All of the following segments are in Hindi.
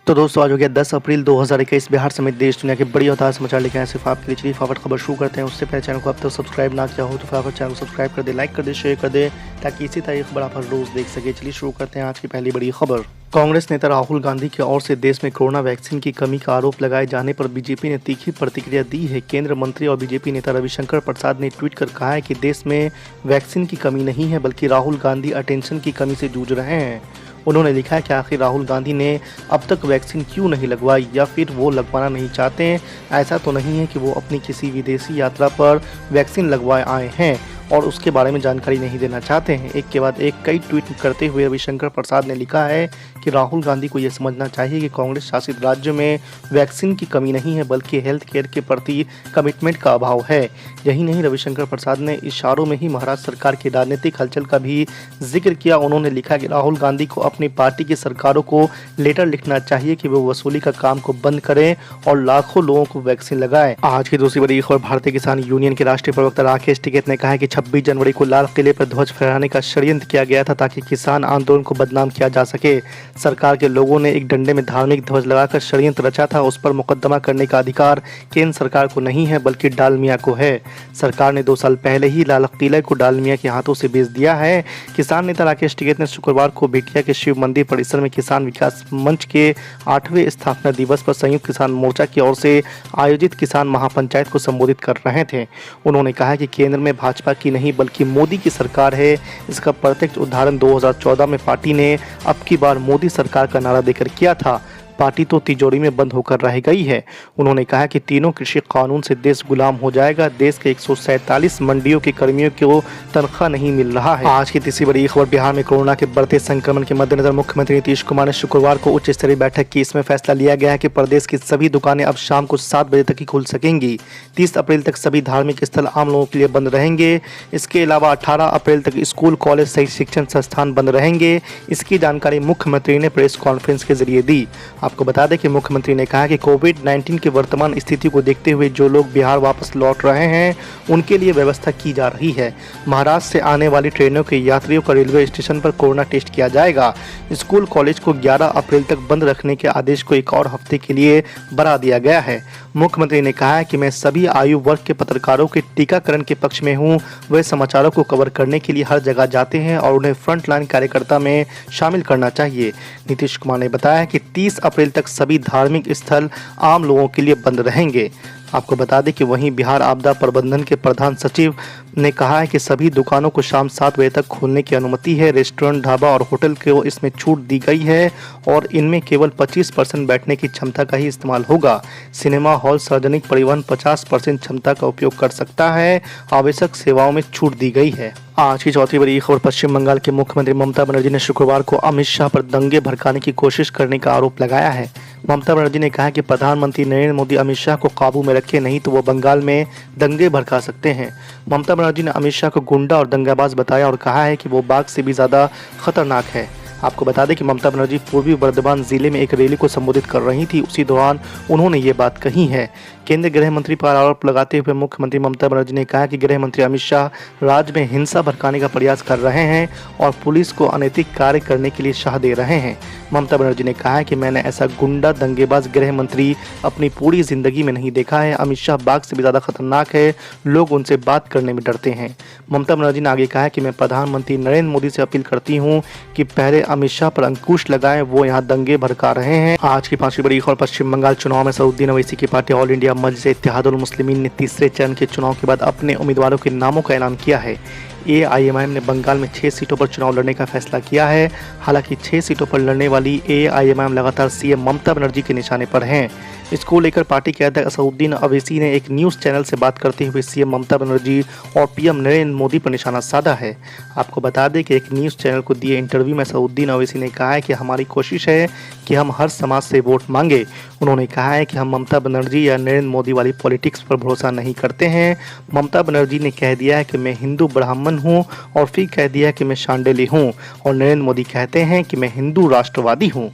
तो दोस्तों आज हो गया 10 अप्रैल 2021। बिहार समेत देश दुनिया के बड़ी और ताज़ा समाचार लेके आए सिर्फ आपके लिए। चलिए फटाफट खबर शुरू करते हैं। उससे पहले चैनल को अब तक सब्सक्राइब ना किया हो तो फटाफट चैनल को सब्सक्राइब कर दे, लाइक कर दे, शेयर कर दे, ताकि इसी तरह खबर आप हर रोज देख सके। चलिए शुरू करते हैं आज की पहली बड़ी खबर। कांग्रेस नेता राहुल गांधी की ओर से देश में कोरोना वैक्सीन की कमी का आरोप लगाए जाने पर बीजेपी ने तीखी प्रतिक्रिया दी है। केंद्र मंत्री और बीजेपी नेता रविशंकर प्रसाद ने ट्वीट कर कहा है कि देश में वैक्सीन की कमी नहीं है, बल्कि राहुल गांधी अटेंशन की कमी से जूझ रहे हैं। उन्होंने लिखा है कि आखिर राहुल गांधी ने अब तक वैक्सीन क्यों नहीं लगवाई, या फिर वो लगवाना नहीं चाहते हैं। ऐसा तो नहीं है कि वो अपनी किसी विदेशी यात्रा पर वैक्सीन लगवाए आए हैं और उसके बारे में जानकारी नहीं देना चाहते हैं। एक के बाद एक कई ट्वीट करते हुए रविशंकर प्रसाद ने लिखा है कि राहुल गांधी को यह समझना चाहिए कि कांग्रेस शासित राज्यों में वैक्सीन की कमी नहीं है, बल्कि हेल्थ केयर के प्रति कमिटमेंट का अभाव है। यही नहीं, रविशंकर प्रसाद ने इशारों में ही महाराष्ट्र सरकार की राजनीतिक हलचल का भी जिक्र किया। उन्होंने लिखा कि राहुल गांधी को अपनी पार्टी की सरकारों को लेटर लिखना चाहिए कि वो वसूली का काम को बंद करें और लाखों लोगों को वैक्सीन लगाएं। आज की दूसरी बड़ी खबर। भारतीय किसान यूनियन के राष्ट्रीय प्रवक्ता राकेश टिकैत ने कहा है कि 26 जनवरी को लाल किले पर ध्वज फहराने का षड्यंत्र किया गया था ताकि किसान आंदोलन को बदनाम किया जा सके। सरकार के लोगों ने एक डंडे में धार्मिक ध्वज लगाकर षड्यंत्र रचा था। उस पर मुकदमा करने का अधिकार केंद्र सरकार को नहीं है, बल्कि डालमिया को है। सरकार ने 2 साल पहले ही लाल किले को डालमिया के हाथों से बेच दिया है। किसान नेता राकेश टिकैत ने शुक्रवार को बेटिया के शिव मंदिर परिसर में किसान विकास मंच के 8वें स्थापना दिवस पर संयुक्त किसान मोर्चा की ओर से आयोजित किसान महापंचायत को संबोधित कर रहे थे। उन्होंने कहा कि केंद्र में भाजपा की नहीं बल्कि मोदी की सरकार है। इसका प्रत्यक्ष उदाहरण 2014 में पार्टी ने अब की बार मोदी सरकार का नारा देकर किया था। पार्टी तो तिजोरी में बंद होकर रह गई है। उन्होंने कहा कि तीनों कृषि कानून से देश गुलाम हो जाएगा। देश के 147 मंडियों के कर्मियों को तनख्वाह नहीं मिल रहा है। आज की तीसरी बड़ी खबर। बिहार में कोरोना के बढ़ते संक्रमण के मद्देनजर मुख्यमंत्री नीतीश कुमार ने शुक्रवार को उच्च स्तरीय बैठक की। इसमें फैसला लिया गया है कि प्रदेश की सभी दुकानें अब शाम को 7 बजे तक ही खुल सकेंगी। 30 अप्रैल तक सभी धार्मिक स्थल आम लोगों के लिए बंद रहेंगे। इसके अलावा 18 अप्रैल तक स्कूल, कॉलेज सहित शिक्षण संस्थान बंद रहेंगे। इसकी जानकारी मुख्यमंत्री ने प्रेस कॉन्फ्रेंस के जरिए दी। आपको बता दें कि मुख्यमंत्री ने कहा कि कोविड-19 की वर्तमान स्थिति को देखते हुए जो लोग बिहार वापस लौट रहे हैं उनके लिए व्यवस्था की जा रही है। महाराष्ट्र से आने वाली ट्रेनों के यात्रियों का रेलवे स्टेशन पर कोरोना टेस्ट किया जाएगा। स्कूल कॉलेज को 11 अप्रैल तक बंद रखने के आदेश को एक और हफ्ते के लिए बढ़ा दिया गया है। मुख्यमंत्री ने कहा है कि मैं सभी आयु वर्ग के पत्रकारों के टीकाकरण के पक्ष में हूँ। वे समाचारों को कवर करने के लिए हर जगह जाते हैं और उन्हें फ्रंटलाइन कार्यकर्ता में शामिल करना चाहिए। नीतीश कुमार ने बताया कि 30 अप्रैल तक सभी धार्मिक स्थल आम लोगों के लिए बंद रहेंगे। आपको बता दें कि वहीं बिहार आपदा प्रबंधन के प्रधान सचिव ने कहा है कि सभी दुकानों को शाम 7 बजे तक खोलने की अनुमति है। रेस्टोरेंट, ढाबा और होटल को इसमें छूट दी गई है और इनमें केवल 25% बैठने की क्षमता का ही इस्तेमाल होगा। सिनेमा हॉल, सार्वजनिक परिवहन 50% क्षमता का उपयोग कर सकता है। आवश्यक सेवाओं में छूट दी गई है। आज की चौथी बड़ी खबर। पश्चिम बंगाल के मुख्यमंत्री ममता बनर्जी ने शुक्रवार को अमित शाह पर दंगे भड़काने की कोशिश करने का आरोप लगाया है। ममता बनर्जी ने कहा कि प्रधानमंत्री नरेंद्र मोदी अमित शाह को काबू में रखे, नहीं तो वो बंगाल में दंगे भड़का सकते हैं। ममता बनर्जी ने अमित शाह को गुंडा और दंगाबाज बताया और कहा है कि वो बाघ से भी ज़्यादा खतरनाक है। आपको बता दें कि ममता बनर्जी पूर्वी बर्धमान जिले में एक रैली को संबोधित कर रही थी। उसी दौरान उन्होंने ये बात कही है। केंद्रीय गृह मंत्री पर आरोप लगाते हुए मुख्यमंत्री ममता बनर्जी ने कहा कि गृह मंत्री अमित शाह राज्य में हिंसा भड़काने का प्रयास कर रहे हैं और पुलिस को अनैतिक कार्य करने के लिए शाह दे रहे हैं। ममता बनर्जी ने कहा है कि मैंने ऐसा गुंडा दंगेबाज गृह मंत्री अपनी पूरी जिंदगी में नहीं देखा है। अमित शाह बाघ से भी ज़्यादा खतरनाक है, लोग उनसे बात करने में डरते हैं। ममता बनर्जी ने आगे कहा कि मैं प्रधानमंत्री नरेंद्र मोदी से अपील करती हूँ कि पहले अमित शाह पर अंकुश लगाएं, वो यहाँ दंगे भड़का रहे हैं। आज की 5वीं बड़ी खबर। पश्चिम बंगाल चुनाव में असदुद्दीन ओवैसी की पार्टी ऑल इंडिया मजलिस इत्तेहादुल मुस्लिमीन ने तीसरे चरण के चुनाव के बाद अपने उम्मीदवारों के नामों का ऐलान किया है। एआईएमआईएम ने बंगाल में 6 सीटों पर चुनाव लड़ने का फैसला किया है। हालांकि 6 सीटों पर लड़ने वाली एआईएमआईएम लगातार सीएम ममता बनर्जी के निशाने पर हैं। इसको लेकर पार्टी के अध्यक्ष असदुद्दीन ओवैसी ने एक न्यूज़ चैनल से बात करते हुए सीएम ममता बनर्जी और पीएम नरेंद्र मोदी पर निशाना साधा है। आपको बता दें कि एक न्यूज़ चैनल को दिए इंटरव्यू में असदुद्दीन ओवैसी ने कहा है कि हमारी कोशिश है कि हम हर समाज से वोट मांगे। उन्होंने कहा है कि हम ममता बनर्जी या नरेंद्र मोदी वाली पॉलिटिक्स पर भरोसा नहीं करते हैं। ममता बनर्जी ने कह दिया है कि मैं हिंदू ब्राह्मण हूँ और फिर कह दिया कि मैं शांडिल्य हूँ, और नरेंद्र मोदी कहते हैं कि मैं हिंदू राष्ट्रवादी हूँ।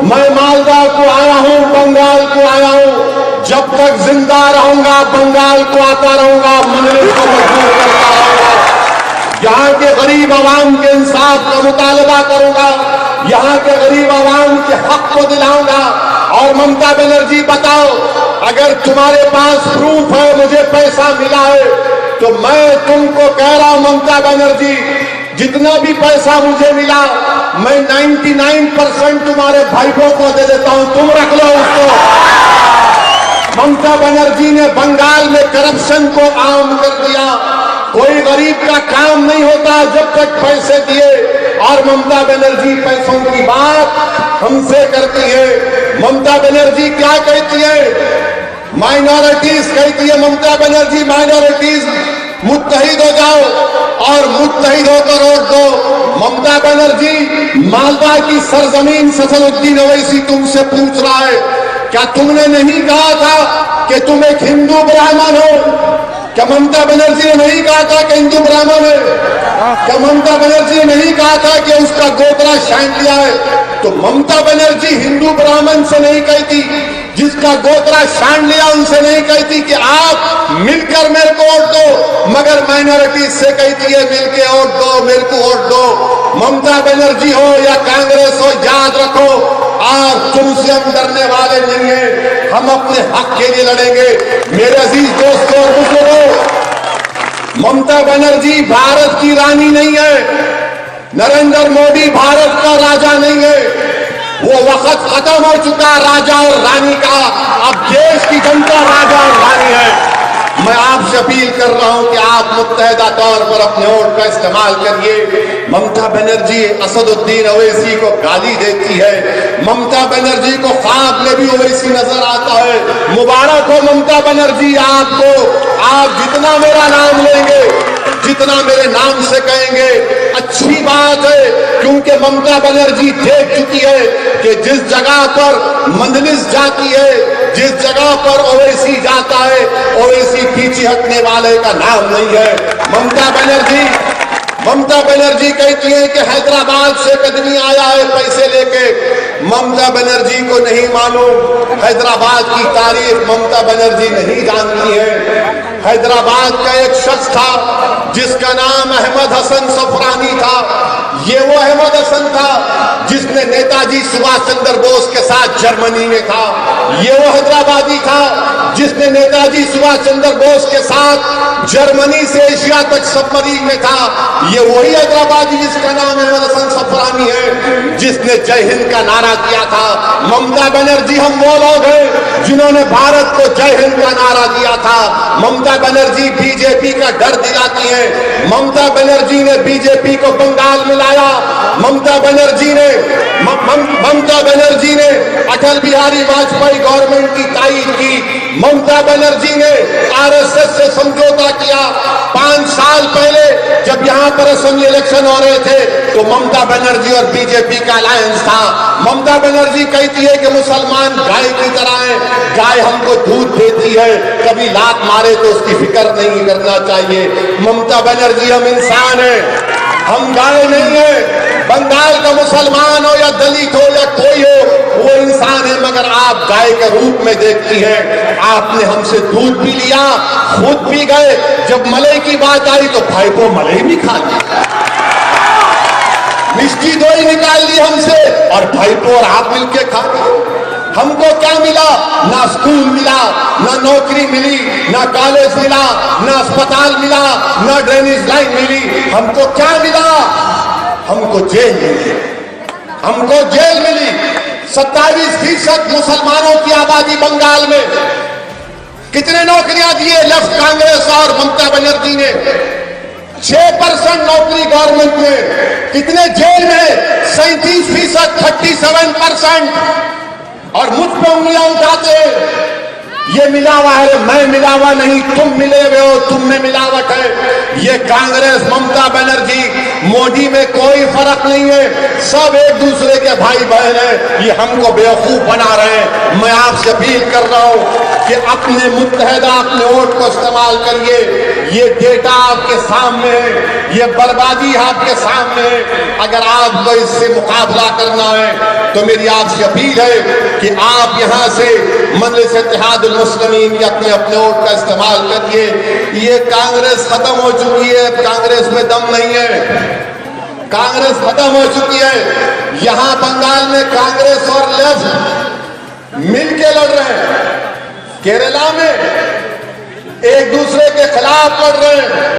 मैं मालदा को आया हूँ, बंगाल को आया हूँ, जब तक जिंदा रहूंगा बंगाल को आता रहूंगा, मंदिर को मजबूत करता रहूंगा। यहाँ के गरीब आवाम के इंसाफ का मुतालबा करूंगा, यहाँ के गरीब आवाम के हक को दिलाऊंगा। और ममता बनर्जी बताओ, अगर तुम्हारे पास प्रूफ है मुझे पैसा मिला है, तो मैं तुमको कह रहा हूं ममता बनर्जी, जितना भी पैसा मुझे मिला मैं 99% तुम्हारे भाइयों को दे देता हूं, तुम रख लो उसको। ममता बनर्जी ने बंगाल में करप्शन को आम कर दिया। कोई गरीब का काम नहीं होता जब तक पैसे दिए, और ममता बनर्जी पैसों की बात हमसे करती है। ममता बनर्जी क्या कहती है? माइनॉरिटीज कहती है ममता बनर्जी, माइनॉरिटीज मुत्तहिद हो जाओ और मुत्तहिद होकर वोट दो। ममता बनर्जी, मालवा की सरजमीन ससदुद्दीन ओवैसी तुमसे पूछ रहा है, क्या तुमने नहीं कहा था कि तुम एक हिंदू ब्राह्मण हो? क्या ममता बनर्जी ने नहीं कहा था कि हिंदू ब्राह्मण है? क्या ममता बनर्जी ने नहीं कहा था कि उसका गोत्रा छांट लिया है? तो ममता बनर्जी हिंदू ब्राह्मण से नहीं कहती, जिसका गोत्रा छांट लिया उनसे नहीं कहती कि आप मिलकर मेरे को वोट दो, मगर माइनॉरिटी से कहती है मिलके वोट दो, मेरे को वोट दो। ममता बनर्जी हो या कांग्रेस हो, याद रखो आज तुमसे हम डरने वाले नहीं है, हम अपने हक के लिए लड़ेंगे। मेरे अजीज दोस्तों और बुजुर्गों, ममता बनर्जी भारत की रानी नहीं है, नरेंद्र मोदी भारत का राजा नहीं है। वो वक्त खत्म हो चुका राजा और रानी का, अब देश की जनता राजा और रानी है। मैं आपसे अपील कर रहा हूं कि आप मुत्तहिदा तौर पर अपने वोट का इस्तेमाल करिए। ममता बनर्जी असदुद्दीन ओवैसी को गाली देती है, ममता बनर्जी को ख्वाब में भी ओवैसी नजर आता है। मुबारक हो ममता बनर्जी आपको, आप जितना मेरा नाम लेंगे, जितना मेरे नाम से कहेंगे अच्छी बात है, क्योंकि ममता बनर्जी देख चुकी है कि जिस जगह पर मंजलिस जाती है, जिस जगह पर ओवैसी जाता है, ओवैसी पीछे हटने वाले का नाम नहीं है। ममता बनर्जी कहती है कि हैदराबाद से एक आदमी आया है पैसे लेके। ममता बनर्जी को नहीं मालूम हैदराबाद की तारीफ, ममता बनर्जी नहीं जानती है। हैदराबाद का एक शख्स था जिसका नाम अहमद हसन सफरानी था। ये वो अहमद हसन था जिसने नेताजी सुभाष चंद्र बोस के साथ जर्मनी में था। ये वो हैदराबादी था जिसने नेताजी सुभाष चंद्र बोस के साथ जर्मनी से एशिया तक सबमरीन में था। ये वही हैदराबादी जिसका नाम अहमद हसन सफरानी है, जिसने जय हिंद का नारा दिया था। ममता बनर्जी हम वो लोग हैं जिन्होंने भारत को जय हिंद का नारा दिया था। ममता बनर्जी बीजेपी का डर दिलाती है। ममता बनर्जी ने बीजेपी को बंगाल में लाया। ममता बनर्जी ने अटल बिहारी वाजपेयी गवर्नमेंट की तारीफ की। ममता बनर्जी ने आरएसएस से समझौता किया। 5 साल पहले जब यहां पर असेंबली इलेक्शन हो रहे थे तो ममता बनर्जी और बीजेपी का अलायंस था। ममता बनर्जी कहती है कि मुसलमान गाय की तरह है, गाय हमको दूध देती है, कभी लात मारे तो उसकी फिक्र नहीं करना चाहिए। ममता बनर्जी हम इंसान हैं, हम गाय नहीं है। बंगाल का मुसलमान हो या दलित हो या कोई हो, वो इंसान है, मगर आप गाय के रूप में देखती हैं। आपने हमसे दूध भी लिया, खुद भी गए, जब मलाई की बात आई तो भाई को मलाई भी खा ली, मिष्टी दोई निकाल ली हमसे, और भाई को और आप मिलके खा गए। हमको क्या मिला? ना स्कूल मिला, ना नौकरी मिली, ना कॉलेज मिला, ना अस्पताल मिला, ना ड्रेनेज लाइन मिली। हमको क्या मिला? हमको जेल मिली। हमको जेल मिली। 27% मुसलमानों की आबादी बंगाल में। कितने नौकरियां दिए लेफ्ट कांग्रेस और ममता बनर्जी ने? 6% नौकरी गवर्नमेंट में। कितने जेल में? 37%, 37%। और मुझ पर उंगलियां उठाते हैं, ये मिलावा है, मैं मिलावा नहीं, तुम मिले हुए हो, तुम में मिलावट है। ये कांग्रेस, ममता बनर्जी, मोदी में कोई फर्क नहीं है, सब एक दूसरे के भाई बहन हैं। ये हमको बेवकूफ बना रहे हैं। मैं आपसे अपील कर रहा हूं कि अपने मुत्तहिदा अपने वोट को इस्तेमाल करिए। ये डेटा आपके सामने है, ये बर्बादी आपके सामने है। अगर आपको इससे मुकाबला करना है तो मेरी आपसे अपील है कि आप यहां से मजलिस इत्तेहादुल मुस्लिमीन के अपने अपने वोट का इस्तेमाल करिए। ये कांग्रेस खत्म हो चुकी है, कांग्रेस में दम नहीं है, कांग्रेस खत्म हो चुकी है। यहां बंगाल में कांग्रेस और लेफ्ट मिलके लड़ रहे हैं। केरला में एक दूसरे के खिलाफ लड़ रहे हैं।